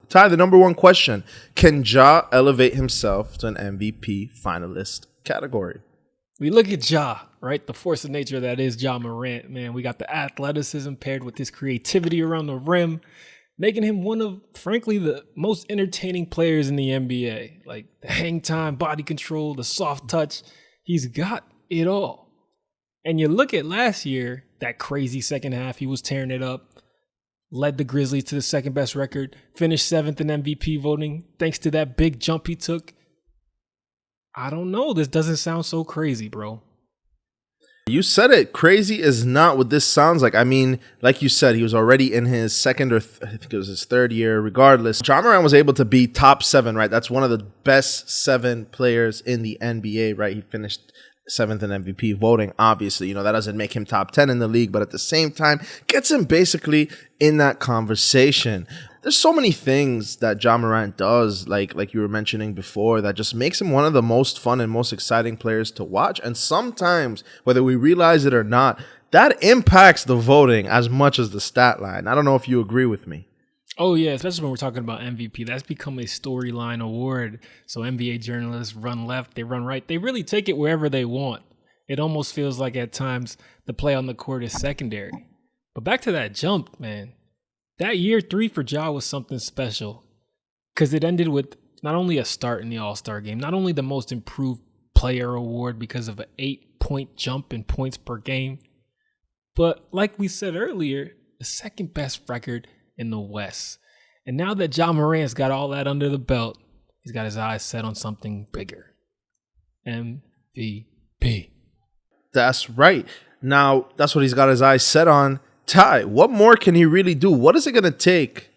Ty, the number one question: can Ja elevate himself to an MVP finalist category? We look at Ja, right? The force of nature that is Ja Morant, man. We got the athleticism paired with his creativity around the rim, making him one of, frankly, the most entertaining players in the NBA. Like the hang time, body control, the soft touch. He's got it all. And you look at last year, that crazy second half, he was tearing it up. Led the Grizzlies to the second best record, finished 7th in MVP voting thanks to that big jump he took. I don't know. This doesn't sound so crazy, bro. You said it. Crazy is not what this sounds like. I mean, like you said, he was already in his second or I think it was his third year. Regardless, Ja Morant was able to be top 7, right? That's one of the best 7 players in the NBA, right? He finished 7th in MVP voting. Obviously, you know, that doesn't make him top 10 in the league, but at the same time, gets him basically in that conversation. There's so many things that Ja Morant does, like you were mentioning before, that just makes him one of the most fun and most exciting players to watch. And sometimes, whether we realize it or not, that impacts the voting as much as the stat line. I don't know if you agree with me. Oh, yeah, especially when we're talking about MVP. That's become a storyline award. So NBA journalists run left, they run right. They really take it wherever they want. It almost feels like at times the play on the court is secondary. But back to that jump, man. That year 3 for Ja was something special because it ended with not only a start in the All-Star game, not only the most improved player award because of an 8-point jump in points per game, but like we said earlier, the second best record in the West. And now that Ja Morant's got all that under the belt, he's got his eyes set on something bigger. MVP. That's right. Now, that's what he's got his eyes set on. Ty, what more can he really do? What is it going to take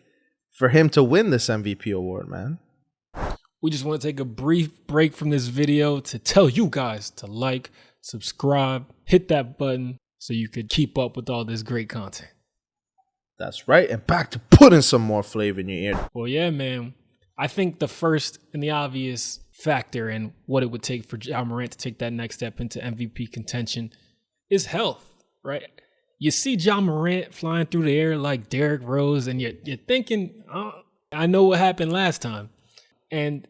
for him to win this MVP award, man? We just want to take a brief break from this video to tell you guys to like, subscribe, hit that button so you could keep up with all this great content. That's right. And back to putting some more flavor in your ear. Well, yeah, man. I think the first and the obvious factor in what it would take for Ja Morant to take that next step into MVP contention is health, right? You see Ja Morant flying through the air like Derrick Rose, and you're thinking, oh, I know what happened last time. And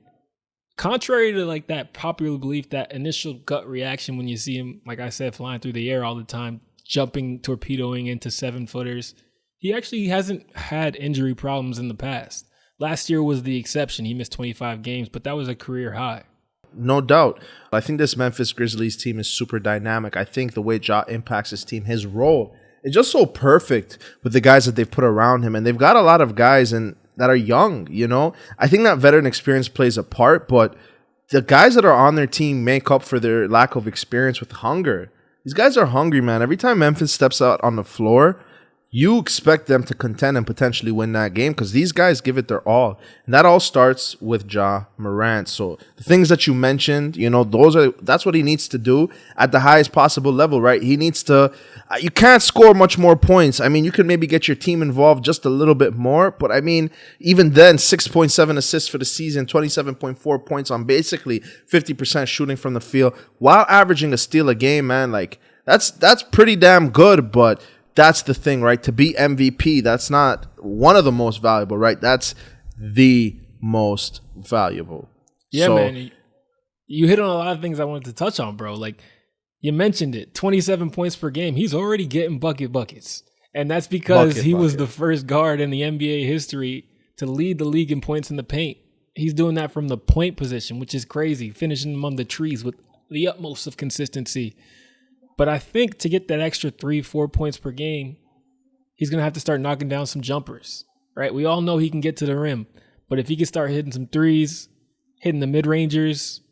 contrary to like that popular belief, that initial gut reaction when you see him, like I said, flying through the air all the time, jumping, torpedoing into 7-footers, he actually hasn't had injury problems in the past. Last year was the exception. He missed 25 games, but that was a career high. No doubt. I think this Memphis Grizzlies team is super dynamic. I think the way Ja impacts his team, his role, is just so perfect with the guys that they've put around him. And they've got a lot of guys that are young, you know? I think that veteran experience plays a part, but the guys that are on their team make up for their lack of experience with hunger. These guys are hungry, man. Every time Memphis steps out on the floor, you expect them to contend and potentially win that game because these guys give it their all. And that all starts with Ja Morant. So the things that you mentioned, you know, that's what he needs to do at the highest possible level, right? He needs to, you can't score much more points. I mean, you can maybe get your team involved just a little bit more, but I mean, even then, 6.7 assists for the season, 27.4 points on basically 50% shooting from the field while averaging a steal a game, man. Like that's pretty damn good, but that's the thing, right? To be MVP, that's not one of the most valuable, right? That's the most valuable. Yeah, so, man. You hit on a lot of things I wanted to touch on, bro. Like, you mentioned it, 27 points per game. He's already getting buckets. And that's because he was the first guard in the NBA history to lead the league in points in the paint. He's doing that from the point position, which is crazy, finishing among the trees with the utmost of consistency. But I think to get that extra 3-4 points per game, he's going to have to start knocking down some jumpers, right? We all know he can get to the rim, but if he can start hitting some threes, hitting the mid-rangers,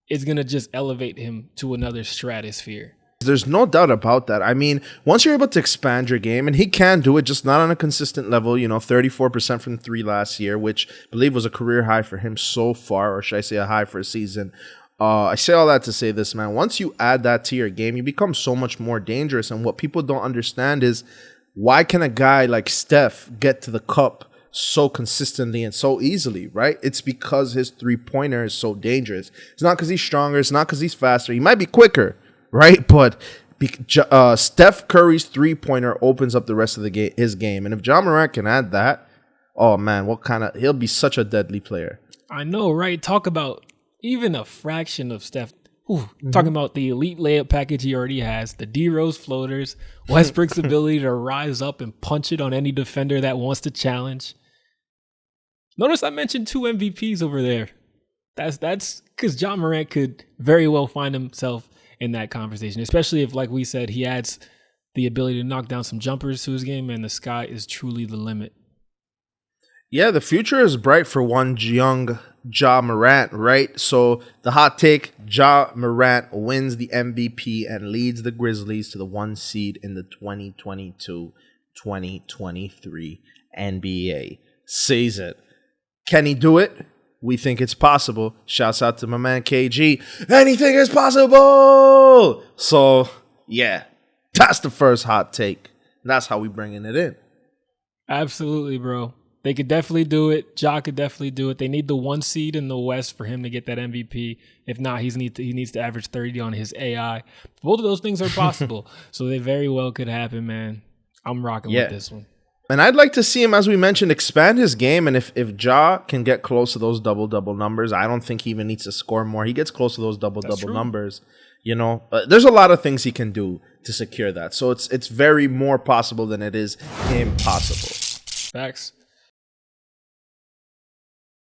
it's going to just elevate him to another stratosphere. There's no doubt about that. I mean, once you're able to expand your game, and he can do it, just not on a consistent level, you know, 34% from 3 last year, which I believe was a career high for him so far, or should I say a high for a season. I say all that to say this, man. Once you add that to your game, you become so much more dangerous. And what people don't understand is, why can a guy like Steph get to the cup so consistently and so easily, right? It's because his three-pointer is so dangerous. It's not because he's stronger. It's not because he's faster. He might be quicker, right? But Steph Curry's three-pointer opens up the rest of his game. And if Ja Morant can add that, Oh man, he'll be such a deadly player. I know, right? Talk about even a fraction of Steph. Talking about the elite layup package he already has, the D-Rose floaters, Westbrook's ability to rise up and punch it on any defender that wants to challenge. Notice I mentioned 2 MVPs over there. That's because Ja Morant could very well find himself in that conversation, especially if, like we said, he adds the ability to knock down some jumpers to his game, and the sky is truly the limit. Yeah, the future is bright for one young Ja Morant, right? So the hot take, Ja Morant wins the MVP and leads the Grizzlies to the 1 seed in the 2022-2023 NBA season. Can he do it? We think it's possible. Shouts out to my man KG. Anything is possible! So, yeah, that's the first hot take. That's how we bringing it in. Absolutely, bro. They could definitely do it. Ja could definitely do it. They need the 1 seed in the West for him to get that MVP. If not, he needs to average 30 on his AI. Both of those things are possible. So they very well could happen, man. I'm rocking with this one. And I'd like to see him, as we mentioned, expand his game. And if Ja can get close to those double-double numbers, I don't think he even needs to score more. He gets close to those double-double numbers. You know, there's a lot of things he can do to secure that. So it's very more possible than it is impossible. Facts.